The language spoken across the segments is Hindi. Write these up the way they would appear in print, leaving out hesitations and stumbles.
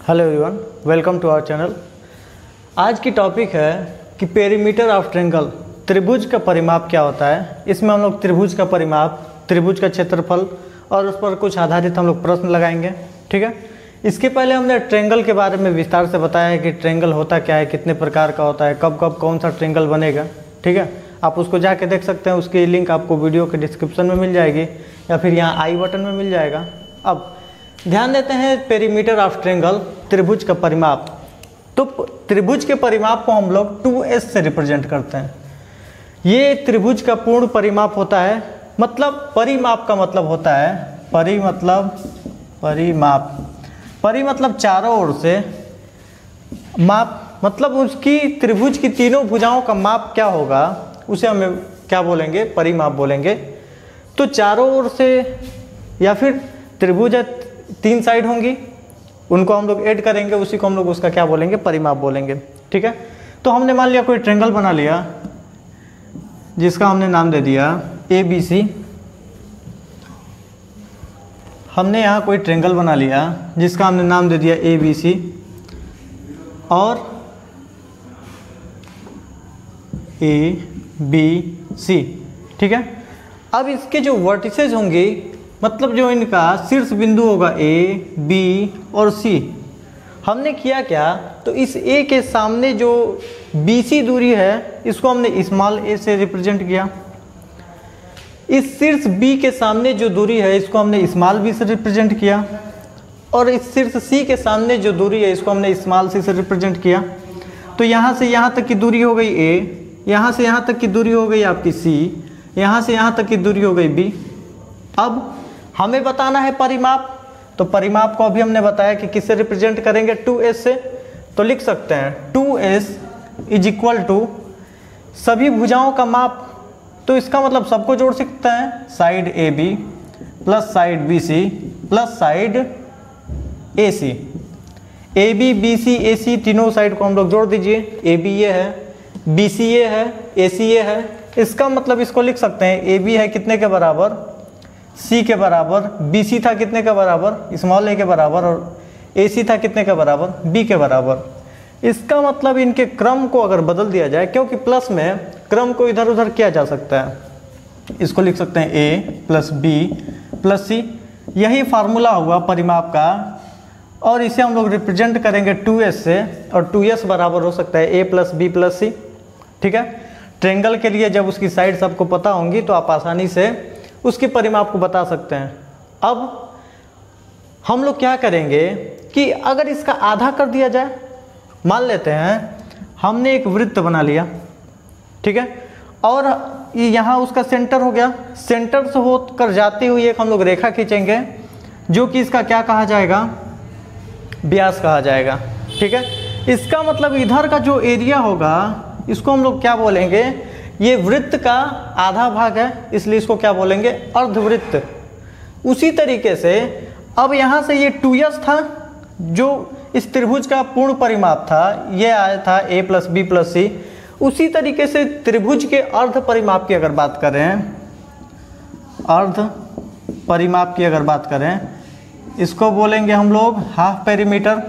Hello everyone, welcome to our channel. आज की टॉपिक है कि पेरीमीटर ऑफ ट्रायंगल, त्रिभुज का परिमाप क्या होता है। इसमें हम लोग त्रिभुज का परिमाप, त्रिभुज का क्षेत्रफल और उस पर कुछ आधारित हम लोग प्रश्न लगाएंगे। ठीक है, इसके पहले हमने ट्रायंगल के बारे में विस्तार से बताया है कि ट्रायंगल होता क्या है, कितने प्रकार का होता है, कब कब कौन सा ट्रायंगल बनेगा। ठीक है, आप उसको जाके देख सकते हैं, उसकी लिंक आपको वीडियो के डिस्क्रिप्शन में मिल जाएगी या फिर यहाँ आई बटन में मिल जाएगा। अब ध्यान देते हैं पेरीमीटर ऑफ ट्रायंगल, त्रिभुज का परिमाप। तो त्रिभुज के परिमाप को हम लोग 2s से रिप्रेजेंट करते हैं। ये त्रिभुज का पूर्ण परिमाप होता है। मतलब परिमाप का मतलब होता है परिमाप, परि मतलब चारों ओर से, माप मतलब उसकी त्रिभुज की तीनों भुजाओं का माप क्या होगा उसे हमें क्या बोलेंगे, परिमाप बोलेंगे। तो चारों ओर से या फिर त्रिभुज 3 साइड होंगी, उनको हम लोग ऐड करेंगे, उसी को हम लोग उसका क्या बोलेंगे, परिमाप बोलेंगे। ठीक है, तो हमने मान लिया कोई ट्रायंगल बना लिया जिसका हमने नाम दे दिया ABC। हमने यहाँ कोई ट्रायंगल बना लिया जिसका हमने नाम दे दिया ABC और ABC। ठीक है, अब इसके जो वर्टिसेज होंगे, मतलब जो इनका शीर्ष बिंदु होगा A, B और C। हमने किया क्या, तो इस A के सामने जो BC दूरी है इसको हमने स्मॉल a से रिप्रेजेंट किया। इस शीर्ष B के सामने जो दूरी है इसको हमने स्मॉल b से रिप्रेजेंट किया और इस शीर्ष C के सामने जो दूरी है इसको हमने स्मॉल c से रिप्रेजेंट किया। तो यहाँ से यहाँ तक की दूरी हो गई A, यहाँ से यहाँ तक की दूरी हो गई आपकी C, यहाँ से यहाँ तक की दूरी हो गई B। अब हमें बताना है परिमाप, तो परिमाप को अभी हमने बताया कि किससे रिप्रेजेंट करेंगे, 2s से। तो लिख सकते हैं 2s इज इक्वल टू सभी भुजाओं का माप। तो इसका मतलब सबको जोड़ सकते हैं, side AB plus side BC plus side AC। AB, BC, AC तीनों साइड को हम लोग जोड़ दीजिए। AB ये है, BC ये है, AC ये है। इसका मतलब इसको लिख सकते हैं AB है कितने के बराबर, C के बराबर, BC था कितने के बराबर, स्मॉल a के बराबर, और AC था कितने के बराबर, B के बराबर। इसका मतलब इनके क्रम को अगर बदल दिया जाए, क्योंकि प्लस में क्रम को इधर उधर किया जा सकता है, इसको लिख सकते हैं A plus B plus C। यही फार्मूला हुआ परिमाप का और इसे हम लोग रिप्रेजेंट करेंगे 2s से, और 2s बराबर हो सकता है A plus B plus C। ठीक है, ट्रायंगल के लिए जब उसकी साइड सबको पता होंगी तो आप आसानी से उसके परिमाप को बता सकते हैं। अब हम लोग क्या करेंगे कि अगर इसका आधा कर दिया जाए, मान लेते हैं हमने एक वृत्त बना लिया, ठीक है, और यहाँ उसका सेंटर हो गया। सेंटर से होकर जाती हुई एक हम लोग रेखा खींचेंगे जो कि इसका क्या कहा जाएगा, व्यास कहा जाएगा। ठीक है, इसका मतलब इधर का जो एरिया होगा इसको हम लोग क्या बोलेंगे, ये वृत्त का आधा भाग है, इसलिए इसको क्या बोलेंगे, अर्धवृत्त। उसी तरीके से अब यहाँ से ये 2s था जो इस त्रिभुज का पूर्ण परिमाप था, ये आया था A plus B plus C। उसी तरीके से त्रिभुज के अर्ध परिमाप की अगर बात करें, अर्ध परिमाप की अगर बात करें, इसको बोलेंगे हम लोग हाफ पेरीमीटर।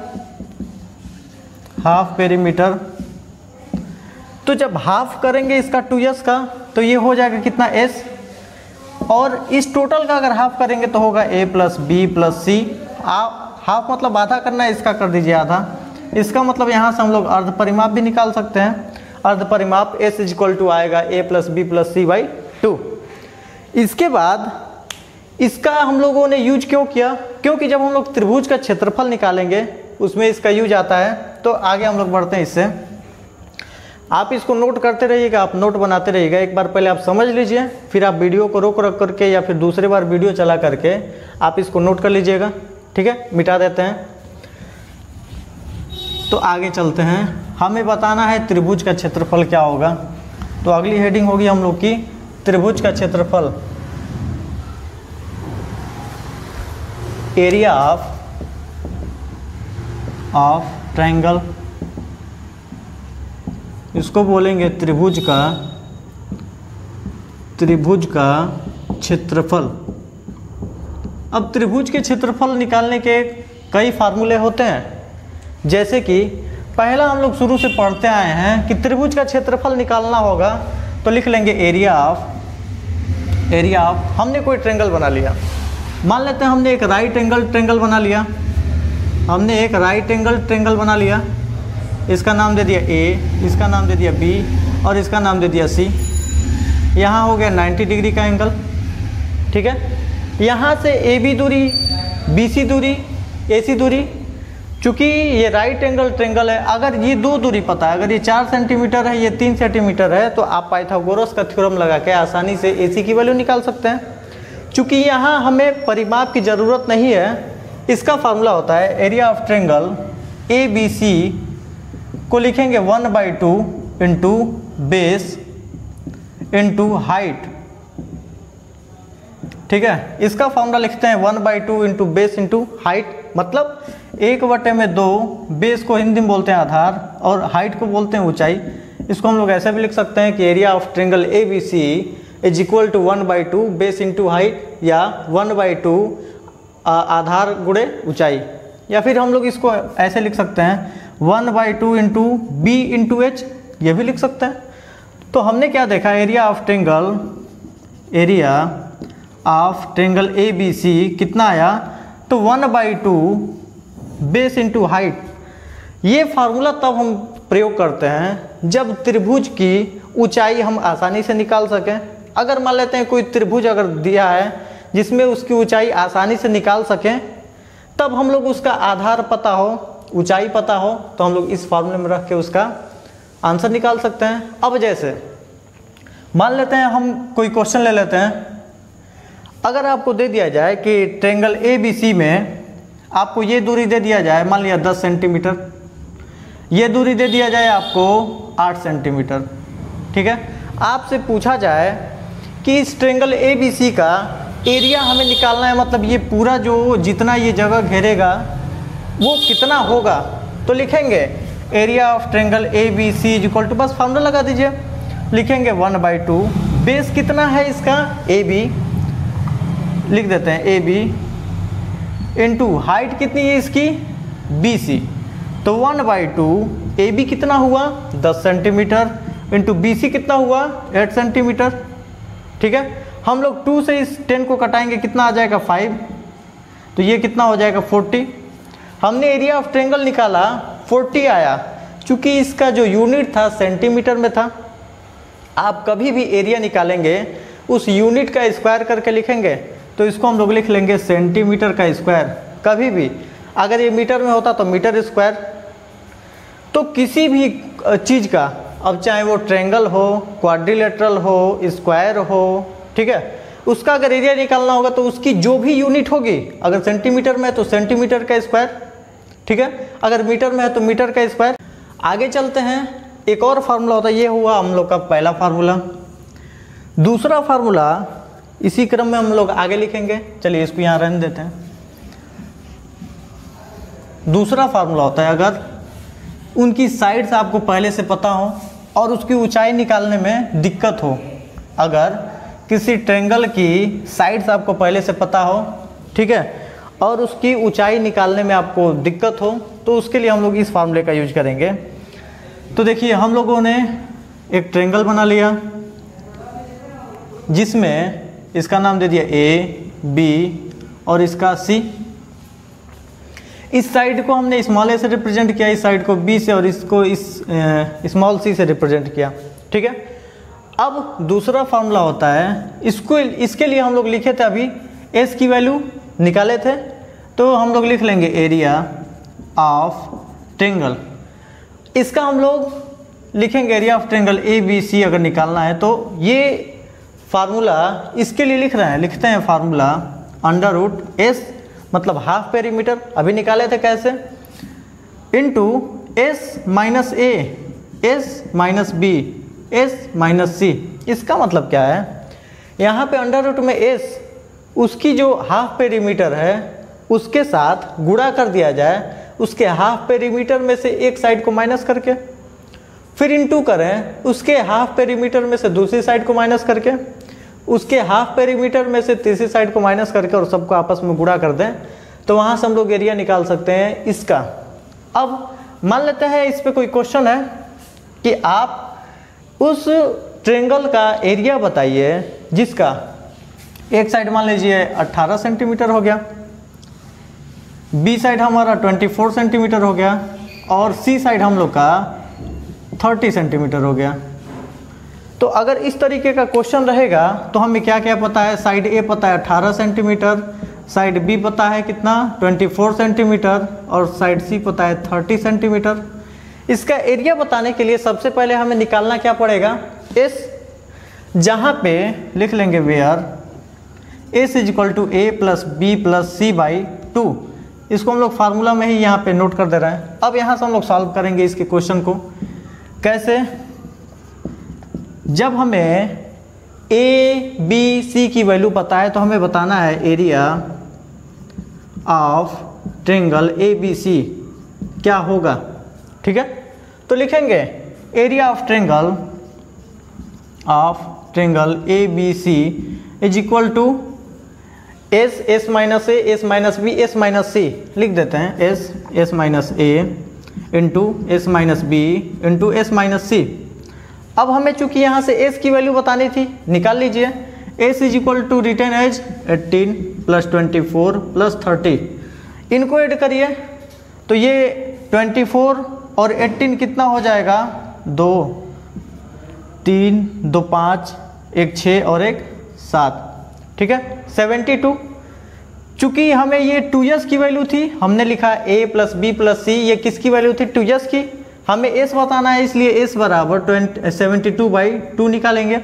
हाफ पेरीमीटर, तो जब हाफ करेंगे इसका 2s का तो ये हो जाएगा कितना, s, और इस टोटल का अगर हाफ करेंगे तो होगा A plus B plus C। Half मतलब आधा करना है, इसका कर दीजिए आधा। इसका मतलब यहाँ से हम लोग अर्ध परिमाप भी निकाल सकते हैं। अर्ध परिमाप s इज इक्वल टू आएगा A plus B plus C by 2। इसके बाद इसका हम लोगों ने यूज क्यों किया, क्योंकि जब हम लोग त्रिभुज का क्षेत्रफल निकालेंगे उसमें इसका यूज आता है। तो आगे हम लोग बढ़ते हैं इससे। आप इसको नोट करते रहिएगा, आप नोट बनाते रहिएगा। एक बार पहले आप समझ लीजिए, फिर आप वीडियो को रोक रख करके या फिर दूसरे बार वीडियो चला करके आप इसको नोट कर लीजिएगा। ठीक है, मिटा देते हैं। तो आगे चलते हैं, हमें बताना है त्रिभुज का क्षेत्रफल क्या होगा। तो अगली हेडिंग होगी हम लोग की त्रिभुज का क्षेत्रफल, एरिया ऑफ ट्रायंगल। इसको बोलेंगे त्रिभुज का क्षेत्रफल। अब त्रिभुज के क्षेत्रफल निकालने के कई फार्मूले होते हैं। जैसे कि पहला हम लोग शुरू से पढ़ते आए हैं कि त्रिभुज का क्षेत्रफल निकालना होगा तो लिख लेंगे एरिया ऑफ हमने कोई ट्रेंगल बना लिया, मान लेते हैं हमने एक राइट एंगल ट्रेंगल बना लिया, बना लिया, इसका नाम दे दिया ए, इसका नाम दे दिया बी और इसका नाम दे दिया सी। यहाँ हो गया 90 डिग्री का एंगल, ठीक है। यहाँ से ए बी दूरी, बी सी दूरी, ए सी दूरी, चूँकि ये राइट एंगल ट्रेंगल है, अगर ये दो दूरी पता है, अगर ये 4 सेंटीमीटर है, ये 3 सेंटीमीटर है, तो आप पाइथागोरस का थ्योरम लगा के आसानी से ए सी की वैल्यू निकाल सकते हैं। चूँकि यहाँ हमें परिमाप की ज़रूरत नहीं है, इसका फार्मूला होता है area of triangle A B C को लिखेंगे 1/2 इंटू बेस इंटू हाइट, ठीक है। इसका फॉर्मूला लिखते हैं 1/2 इंटू बेस इंटू हाइट, मतलब 1/2, बेस को हिंदी में बोलते हैं आधार और हाइट को बोलते हैं ऊंचाई। इसको हम लोग ऐसे भी लिख सकते हैं कि area of triangle A B C is equal to 1/2 base into height, या 1/2 आधार गुणे ऊंचाई, या फिर हम लोग इसको ऐसे लिख सकते हैं 1/2 इंटू बी इंटू एच, ये भी लिख सकते हैं। तो हमने क्या देखा, area of triangle A B C कितना आया, तो 1/2 बेस इंटू हाइट। ये फार्मूला तब हम प्रयोग करते हैं जब त्रिभुज की ऊंचाई हम आसानी से निकाल सकें। अगर मान लेते हैं कोई त्रिभुज अगर दिया है जिसमें उसकी ऊंचाई आसानी से निकाल सकें, तब हम लोग उसका आधार पता हो, ऊंचाई पता हो, तो हम लोग इस फार्मूले में रख के उसका आंसर निकाल सकते हैं। अब जैसे मान लेते हैं हम कोई क्वेश्चन ले लेते हैं, अगर आपको दे दिया जाए कि ट्रेंगल ए बी सी में आपको ये दूरी दे दिया जाए, मान लिया 10 सेंटीमीटर, ये दूरी दे दिया जाए आपको 8 सेंटीमीटर, ठीक है। आपसे पूछा जाए कि इस ट्रेंगल ए बी सी का एरिया हमें निकालना है, मतलब ये पूरा जो जितना ये जगह घेरेगा वो कितना होगा, तो लिखेंगे area of triangle A B C is equal to, बस फार्मूला लगा दीजिए, लिखेंगे 1/2, बेस कितना है इसका ए बी, लिख देते हैं ए बी, इंटू हाइट कितनी है इसकी बी सी, तो 1/2 ए बी कितना हुआ 10 सेंटीमीटर इंटू बी सी कितना हुआ 8 सेंटीमीटर, ठीक है। हम लोग 2 से इस 10 को कटाएंगे, कितना आ जाएगा 5, तो ये कितना हो जाएगा 40। हमने एरिया ऑफ ट्रेंगल निकाला 40 आया, चूँकि इसका जो यूनिट था सेंटीमीटर में था। आप कभी भी एरिया निकालेंगे उस यूनिट का स्क्वायर करके लिखेंगे, तो इसको हम लोग लिख लेंगे सेंटीमीटर का स्क्वायर। कभी भी अगर ये मीटर में होता तो मीटर स्क्वायर। तो किसी भी चीज़ का, अब चाहे वो ट्रेंगल हो, क्वाड्रिलेटरल हो, स्क्वायर हो, ठीक है, उसका अगर एरिया निकालना होगा तो उसकी जो भी यूनिट होगी, अगर सेंटीमीटर में है तो सेंटीमीटर का स्क्वायर, ठीक है, अगर मीटर में है तो मीटर का स्क्वायर। आगे चलते हैं, एक और फार्मूला होता है, ये हुआ हम लोग का पहला फार्मूला। दूसरा फार्मूला इसी क्रम में हम लोग आगे लिखेंगे, चलिए इसको यहाँ रहने देते हैं। दूसरा फार्मूला होता है अगर उनकी साइड्स आपको पहले से पता हो और उसकी ऊंचाई निकालने में दिक्कत हो, अगर किसी ट्रेंगल की साइड्स आपको पहले से पता हो, ठीक है, और उसकी ऊंचाई निकालने में आपको दिक्कत हो, तो उसके लिए हम लोग इस फार्मूले का यूज करेंगे। तो देखिए हम लोगों ने एक ट्रेंगल बना लिया जिसमें इसका नाम दे दिया ए बी और इसका सी। इस साइड को हमने स्मॉल ए से रिप्रेजेंट किया, इस साइड को बी से, और इसको इस स्मॉल सी से रिप्रेजेंट किया, ठीक है। अब दूसरा फार्मूला होता है, इसके लिए हम लोग लिखे थे अभी, एस की वैल्यू निकाले थे, तो हम लोग लिख लेंगे एरिया ऑफ ट्रेंगल। इसका हम लोग लिखेंगे area of triangle A B C अगर निकालना है, तो ये फार्मूला इसके लिए लिख रहे हैं, लिखते हैं फार्मूला अंडर रूट एस, मतलब हाफ पेरीमीटर, अभी निकाले थे कैसे, into S minus A, S minus B, S minus C. इसका मतलब क्या है, यहाँ पे अंडर रूट में एस उसकी जो हाफ पेरीमीटर है उसके साथ गुणा कर दिया जाए, उसके हाफ पेरीमीटर में से एक साइड को माइनस करके, फिर इंटू करें उसके हाफ पेरीमीटर में से दूसरी साइड को माइनस करके, उसके हाफ पेरीमीटर में से तीसरी साइड को माइनस करके, और सबको आपस में गुणा कर दें, तो वहाँ से हम लोग एरिया निकाल सकते हैं इसका, अब मान लेते हैं इस पे कोई क्वेश्चन है कि आप उस ट्रायंगल का एरिया बताइए जिसका एक साइड मान लीजिए 18 सेंटीमीटर हो गया, बी साइड हमारा 24 सेंटीमीटर हो गया और सी साइड हम लोग का 30 सेंटीमीटर हो गया। तो अगर इस तरीके का क्वेश्चन रहेगा तो हमें क्या क्या पता है, साइड ए पता है 18 सेंटीमीटर, साइड बी पता है कितना 24 सेंटीमीटर और साइड सी पता है 30 सेंटीमीटर। इसका एरिया बताने के लिए सबसे पहले हमें निकालना क्या पड़ेगा, एस, जहाँ पे लिख लेंगे where S is equal to A plus B plus C by 2। इसको हम लोग फार्मूला में ही यहाँ पे नोट कर दे रहे हैं। अब यहाँ से हम लोग सॉल्व करेंगे इसके क्वेश्चन को। कैसे, जब हमें ए बी सी की वैल्यू पता है तो हमें बताना है area of triangle A B C क्या होगा। ठीक है, तो लिखेंगे area of triangle A B C is equal to S, S minus A, S minus B, S minus C लिख देते हैं, S, S minus A into S minus B into S minus C. अब हमें चूंकि यहाँ से एस की वैल्यू बतानी थी, निकाल लीजिए। S is equal to written as 18 plus 24 plus 30, इनको ऐड करिए तो ये 24 और 18 कितना हो जाएगा, 2, 3, 2, 5, 1, 6 और 1, 7। ठीक है, 72। चूंकि हमें ये 2s की वैल्यू थी, हमने लिखा a प्लस बी प्लस सी, ये किसकी वैल्यू थी, 2s की। हमें s बताना है, इसलिए s बराबर 72/2 निकालेंगे।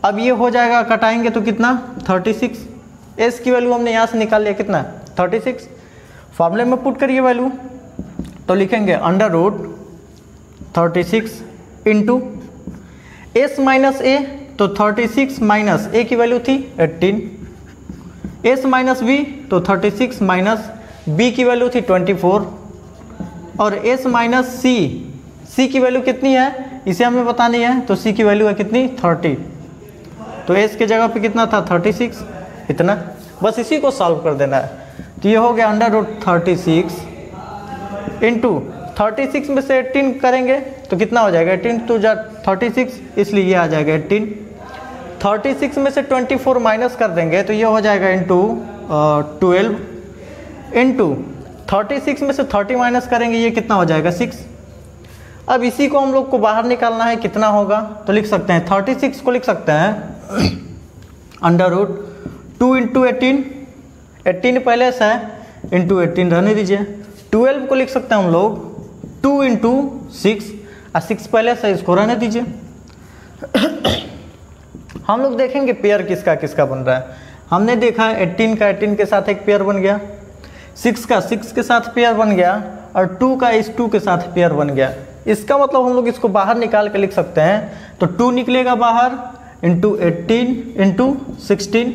अब ये हो जाएगा, कटाएंगे तो कितना 36। s की वैल्यू हमने यहाँ से निकाल लिया, कितना 36। फॉर्मूले में पुट करिए वैल्यू, तो लिखेंगे under root 36 into s minus A, तो 36 माइनस ए की वैल्यू थी 18, s माइनस बी तो 36 माइनस बी की वैल्यू थी 24 और s माइनस सी, सी की वैल्यू कितनी है इसे हमें बतानी है, तो सी की वैल्यू है कितनी 30, तो s की जगह पे कितना था 36, इतना। बस इसी को सॉल्व कर देना है। तो ये हो गया अंडर रूट 36 इंटू 36 में से 18 करेंगे तो कितना हो जाएगा, 18 टू 36, इसलिए ये आ जाएगा 18। 36 में से 24 माइनस कर देंगे तो ये हो जाएगा इंटू 12 इंटू 36 में से 30 माइनस करेंगे, ये कितना हो जाएगा 6। अब इसी को हम लोग को बाहर निकालना है, कितना होगा, तो लिख सकते हैं 36 को लिख सकते हैं अंडर रूट 2 इंटू 18, 18 पहले से है इंटू 18 रहने दीजिए। 12 को लिख सकते हैं हम लोग 2 इंटू 6 और 6 पहले से, इसको रहने दीजिए। हम लोग देखेंगे पेयर किसका किसका बन रहा है। हमने देखा 18 का 18 के साथ एक पेयर बन गया, 6 का 6 के साथ पेयर बन गया और 2 का इस 2 के साथ पेयर बन गया। इसका मतलब हम लोग इसको बाहर निकाल के लिख सकते हैं, तो 2 निकलेगा बाहर इंटू 18 इंटू 16,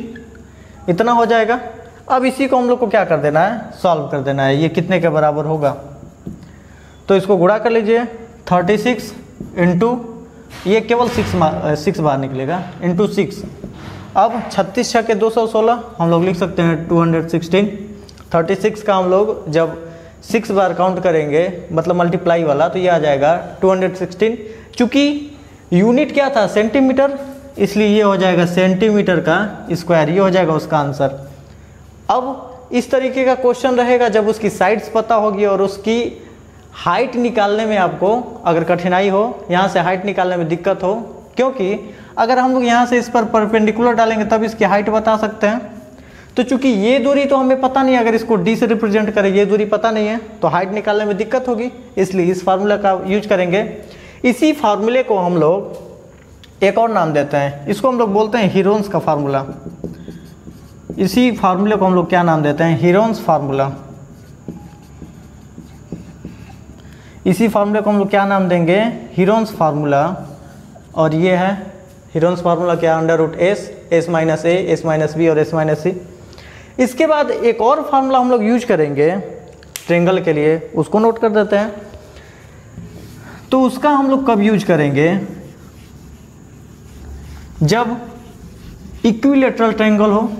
इतना हो जाएगा। अब इसी को हम लोग को क्या कर देना है, सॉल्व कर देना है, ये कितने के बराबर होगा, तो इसको गुणा कर लीजिए 36 इंटू, ये केवल 6 बार निकलेगा इंटू 6। अब 36 छः के 216 हम लोग लिख सकते हैं 216। 36 का हम लोग जब 6 बार काउंट करेंगे मतलब मल्टीप्लाई वाला, तो ये आ जाएगा 216। चूँकि यूनिट क्या था सेंटीमीटर, इसलिए ये हो जाएगा सेंटीमीटर का स्क्वायर, ये हो जाएगा उसका आंसर। अब इस तरीके का क्वेश्चन रहेगा जब उसकी साइड्स पता होगी और उसकी हाइट निकालने में आपको अगर कठिनाई हो, यहाँ से हाइट निकालने में दिक्कत हो, क्योंकि अगर हम लोग यहाँ से इस पर परपेंडिकुलर डालेंगे तब इसकी हाइट बता सकते हैं। तो चूंकि ये दूरी तो हमें पता नहीं, अगर इसको d से रिप्रेजेंट करें ये दूरी पता नहीं है तो हाइट निकालने में दिक्कत होगी, इसलिए इस फार्मूला का यूज करेंगे। इसी फार्मूले को हम लोग एक और नाम देते हैं, इसको हम लोग बोलते हैं हीरोन्स का फार्मूला। इसी फार्मूले को हम लोग क्या नाम देते हैं, हीरोन्स फार्मूला। इसी फार्मूले को हम लोग क्या नाम देंगे, हीरोन्स फार्मूला। और ये है हीरोन्स फार्मूला क्या, under root S, S minus A, S minus B और एस माइनस सी। इसके बाद एक और फार्मूला हम लोग यूज करेंगे ट्रायंगल के लिए, उसको नोट कर देते हैं। तो उसका हम लोग कब यूज करेंगे, जब इक्विलेटरल ट्रायंगल हो।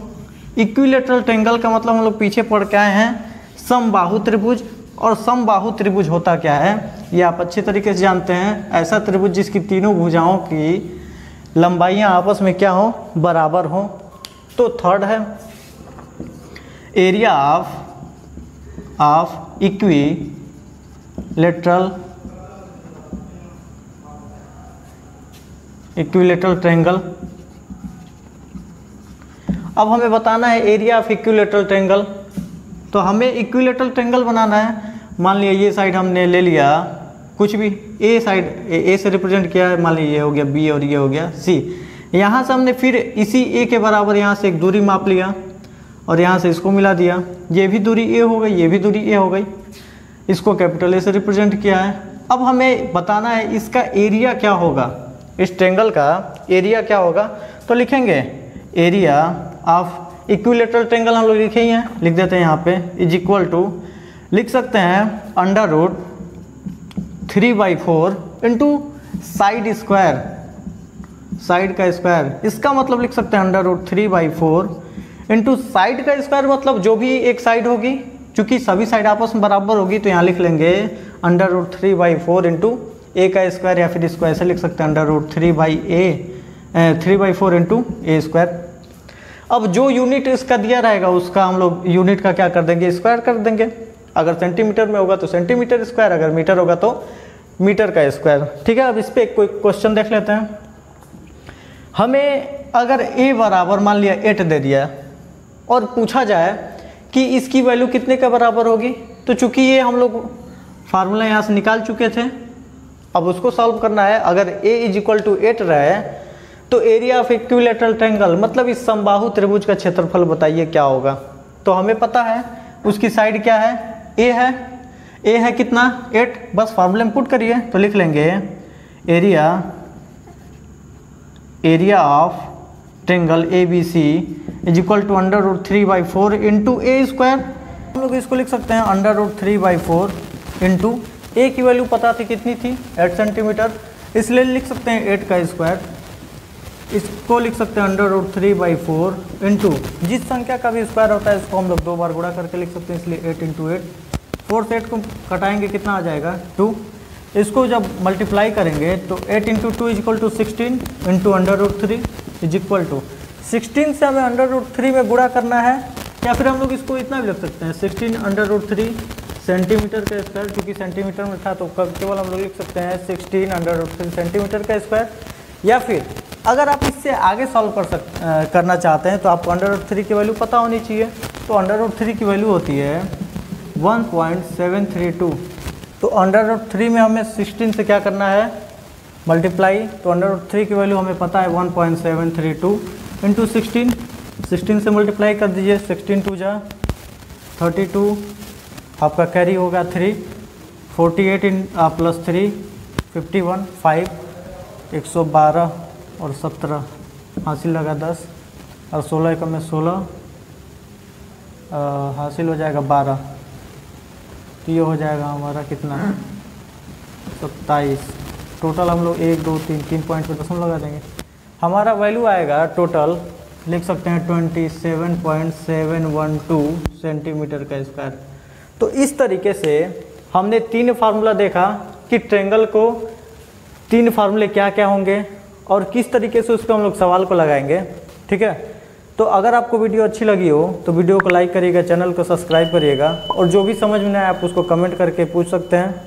इक्विलेटरल ट्रायंगल का मतलब हम लोग पीछे पढ़ के आए हैं समबाहु त्रिभुज। और समबाहु त्रिभुज होता क्या है ये आप अच्छे तरीके से जानते हैं। ऐसा त्रिभुज जिसकी तीनों भुजाओं की लंबाइयाँ आपस में क्या हो, बराबर हो। तो थर्ड है एरिया ऑफ इक्विलेटरल ट्रायंगल। अब हमें बताना है एरिया ऑफ इक्विलेटरल ट्रायंगल। तो हमें इक्विलेटरल ट्रायंगल बनाना है। मान लिया ये साइड हमने ले लिया, कुछ भी ए साइड ए से रिप्रेजेंट किया है, मान लीजिए ये हो गया बी और ये हो गया सी। यहाँ से हमने फिर इसी ए के बराबर यहाँ से एक दूरी माप लिया और यहाँ से इसको मिला दिया। ये भी दूरी ए हो गई, ये भी दूरी ए हो गई, इसको कैपिटल ए से रिप्रेजेंट किया है। अब हमें बताना है इसका एरिया क्या होगा, इस ट्रायंगल का एरिया क्या होगा। तो लिखेंगे एरिया ऑफ इक्विलेटरल ट्रायंगल, हम लोग लिखे ही हैं, लिख देते हैं यहाँ पे, इज इक्वल टू, लिख सकते हैं √3/4 इंटू साइड स्क्वायर, साइड का स्क्वायर। इसका मतलब लिख सकते हैं √3/4 इंटू साइड का स्क्वायर, मतलब जो भी एक साइड होगी, चूँकि सभी साइड आपस में बराबर होगी तो यहाँ लिख लेंगे √3/4 इंटू ए का स्क्वायर, या फिर इसको ऐसे लिख सकते हैं √3/4 इंटू ए स्क्वायर। अब जो यूनिट इसका दिया रहेगा उसका हम लोग यूनिट का क्या कर देंगे, स्क्वायर कर देंगे। अगर सेंटीमीटर में होगा तो सेंटीमीटर स्क्वायर, अगर मीटर होगा तो मीटर का स्क्वायर। ठीक है, अब इस पर कोई क्वेश्चन देख लेते हैं। हमें अगर a बराबर मान लिया 8 दे दिया और पूछा जाए कि इसकी वैल्यू कितने के बराबर होगी, तो चूंकि ये हम लोग फार्मूला यहाँ से निकाल चुके थे, अब उसको सॉल्व करना है। अगर a = 8 रहे तो एरिया ऑफ इक्विलेटरल ट्रायंगल मतलब इस समबाहु त्रिभुज का क्षेत्रफल बताइए क्या होगा। तो हमें पता है उसकी साइड क्या है, a है, a है कितना 8, बस फार्मूले में पुट करिए तो लिख लेंगे area of triangle ABC = √3/4 into A square. हम लोग इसको लिख सकते हैं √3/4 इंटू ए की वैल्यू पता थी कितनी थी, 8 सेंटीमीटर, इसलिए लिख सकते हैं 8 का स्क्वायर। इसको लिख सकते हैं √3/4 इंटू जिस संख्या का भी स्क्वायर होता है इसको हम लोग 2 बार गुणा करके लिख सकते हैं, इसलिए 8 × 8। 4 से 8 को कटाएंगे कितना आ जाएगा 2। इसको जब मल्टीप्लाई करेंगे तो 8 × 2 = 16 इंटू √3 = 16 से हमें √3 में गुणा करना है, या फिर हम लोग इसको इतना भी लिख सकते हैं 16 √3 सेंटीमीटर का स्क्वायर, क्योंकि सेंटीमीटर में था तो केवल हम लोग लिख सकते हैं 16 √3 सेंटीमीटर का स्क्वायर। या फिर अगर आप इससे आगे सॉल्व करना चाहते हैं तो आपको √3 की वैल्यू पता होनी चाहिए। तो √3 की वैल्यू होती है 1.732। तो √3 में हमें 16 से क्या करना है, मल्टीप्लाई। तो √3 की वैल्यू हमें पता है 1.732 इंटू 16 से मल्टीप्लाई कर दीजिए। 16 × 2 = 32, आपका कैरी होगा 3, 48 + 3 51, 5 112 और 17 हासिल लगा 10 और 16 एकम में 16 हासिल हो जाएगा 12। तो ये हो जाएगा हमारा कितना 27। टोटल हम लोग 1 2 3 पॉइंट पर दशमलव लगा देंगे, हमारा वैल्यू आएगा टोटल, लिख सकते हैं 27.712 सेंटीमीटर का स्क्वायर। तो इस तरीके से हमने 3 फार्मूला देखा कि ट्रायंगल को 3 फार्मूले क्या क्या होंगे और किस तरीके से उसको हम लोग सवाल को लगाएंगे। ठीक है, तो अगर आपको वीडियो अच्छी लगी हो तो वीडियो को लाइक करिएगा, चैनल को सब्सक्राइब करिएगा, और जो भी समझ में ना आए आप उसको कमेंट करके पूछ सकते हैं।